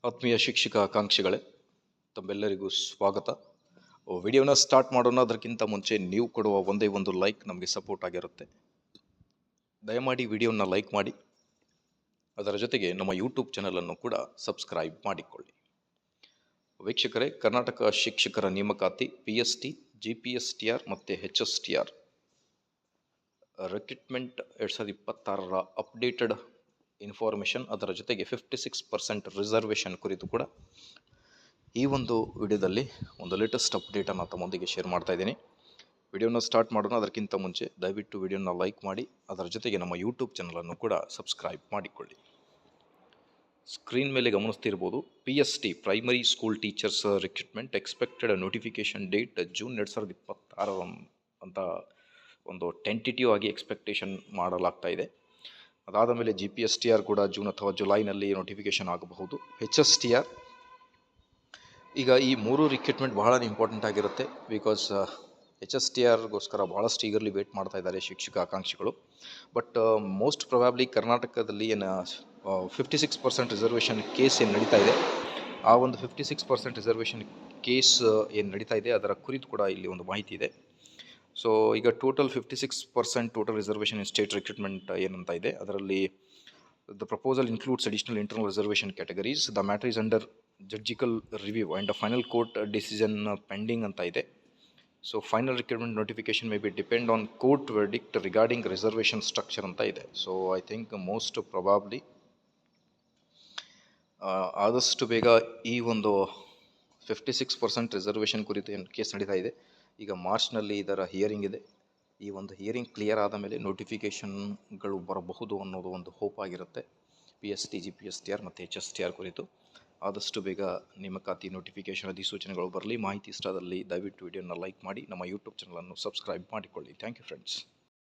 ಆತ್ಮೀಯ ಶಿಕ್ಷಕ ಆಕಾಂಕ್ಷಿಗಳೇ, ತಮ್ಮೆಲ್ಲರಿಗೂ ಸ್ವಾಗತ. ವಿಡಿಯೋನ ಸ್ಟಾರ್ಟ್ ಮಾಡೋಣ. ಅದಕ್ಕಿಂತ ಮುಂಚೆ ನೀವು ಕೊಡುವ ಒಂದೇ ಒಂದು ಲೈಕ್ ನಮಗೆ ಸಪೋರ್ಟ್ ಆಗಿರುತ್ತೆ. ದಯಮಾಡಿ ವಿಡಿಯೋನ ಲೈಕ್ ಮಾಡಿ, ಅದರ ಜೊತೆಗೆ ನಮ್ಮ ಯೂಟ್ಯೂಬ್ ಚಾನಲನ್ನು ಕೂಡ ಸಬ್ಸ್ಕ್ರೈಬ್ ಮಾಡಿಕೊಳ್ಳಿ. ವೀಕ್ಷಕರೇ, ಕರ್ನಾಟಕ ಶಿಕ್ಷಕರ ನೇಮಕಾತಿ PST, GPSTR ಮತ್ತು HSTR ರಿಕ್ರೂಟ್ಮೆಂಟ್ 2026ರ ಅಪ್ಡೇಟೆಡ್ ಇನ್ಫಾರ್ಮೇಷನ್, ಅದರ ಜೊತೆಗೆ 56% ರಿಸರ್ವೇಷನ್ ಕುರಿತು ಕೂಡ ಈ ಒಂದು ವಿಡಿಯೋದಲ್ಲಿ ಒಂದು ಲೇಟೆಸ್ಟ್ ಅಪ್ಡೇಟನ್ನು ತಮ್ಮೊಂದಿಗೆ ಶೇರ್ ಮಾಡ್ತಾ ಇದ್ದೀನಿ. ವಿಡಿಯೋನ ಸ್ಟಾರ್ಟ್ ಮಾಡೋಣ. ಅದಕ್ಕಿಂತ ಮುಂಚೆ ದಯವಿಟ್ಟು ವಿಡಿಯೋನ ಲೈಕ್ ಮಾಡಿ, ಅದರ ಜೊತೆಗೆ ನಮ್ಮ ಯೂಟ್ಯೂಬ್ ಚಾನಲನ್ನು ಕೂಡ ಸಬ್ಸ್ಕ್ರೈಬ್ ಮಾಡಿಕೊಳ್ಳಿ. ಸ್ಕ್ರೀನ್ ಮೇಲೆ ಗಮನಿಸ್ತಿರ್ಬೋದು, PST primary school teachers recruitment expected notification date June 2026 ಅಂತ ಒಂದು ಟೆಂಟೇಟಿವ್ ಆಗಿ ಎಕ್ಸ್ಪೆಕ್ಟೇಷನ್ ಮಾಡಲಾಗ್ತಾ ಇದೆ. ಅದಾದ ಮೇಲೆ GPSTR ಕೂಡ ಜೂನ್ ಅಥವಾ ಜುಲೈನಲ್ಲಿ ನೋಟಿಫಿಕೇಷನ್ ಆಗಬಹುದು. HSTR ಈಗ ಈ ಮೂರು ರಿಕ್ರೂಟ್ಮೆಂಟ್ ಬಹಳ ಇಂಪಾರ್ಟೆಂಟ್ ಆಗಿರುತ್ತೆ. ಬಿಕಾಸ್ HSTRಗೋಸ್ಕರ ಭಾಳಷ್ಟು ಈಗರ್ಲಿ ವೇಟ್ ಮಾಡ್ತಾ ಇದ್ದಾರೆ ಶಿಕ್ಷಕ ಆಕಾಂಕ್ಷಿಗಳು. ಬಟ್ ಮೋಸ್ಟ್ ಪ್ರೊಬ್ಯಾಬ್ಲಿ ಕರ್ನಾಟಕದಲ್ಲಿ ಏನು 56% ರಿಸರ್ವೇಷನ್ ಕೇಸ್ ಏನು ನಡೀತಾ ಇದೆ, ಆ ಒಂದು 56% ರಿಸರ್ವೇಷನ್ ಕೇಸ್ ಏನು ನಡೀತಾ ಇದೆ ಅದರ ಕುರಿತು ಕೂಡ ಇಲ್ಲಿ ಒಂದು ಮಾಹಿತಿ ಇದೆ. ಸೊ ಈಗ total 56% total reservation in state recruitment ಏನಂತ ಇದೆ, ಅದರಲ್ಲಿ the proposal includes additional internal reservation categories. The matter is under judicial review and final court decision pending ಅಂತ ಇದೆ. So final recruitment notification may be depend on court verdict regarding reservation structure ಅಂತ ಇದೆ. So I think most probably ಆದಷ್ಟು ಬೇಗ ಈ ಒಂದು 56% reservation ಕುರಿತು ಏನು ಕೇಸ್ ನಡೀತಾ ಇದೆ, ಈಗ ಮಾರ್ಚ್ನಲ್ಲಿ ಇದರ ಹಿಯರಿಂಗ್ ಇದೆ. ಈ ಒಂದು ಹಿಯರಿಂಗ್ ಕ್ಲಿಯರ್ ಆದ ಮೇಲೆ ನೋಟಿಫಿಕೇಷನ್ಗಳು ಬರಬಹುದು ಅನ್ನೋದು ಒಂದು ಹೋಪ್ ಆಗಿರುತ್ತೆ. PST, GPSTR ಮತ್ತು HSTR ಕುರಿತು ಆದಷ್ಟು ಬೇಗ ನೇಮಕಾತಿ ನೋಟಿಫಿಕೇಷನ್ ಅಧಿಸೂಚನೆಗಳು ಬರಲಿ. ಮಾಹಿತಿ ಇಷ್ಟದಲ್ಲಿ ದಯವಿಟ್ಟು ವಿಡಿಯೋನ ಲೈಕ್ ಮಾಡಿ, ನಮ್ಮ ಯೂಟ್ಯೂಬ್ ಚಾನಲನ್ನು ಸಬ್ಸ್ಕ್ರೈಬ್ ಮಾಡಿಕೊಳ್ಳಿ. Thank you friends.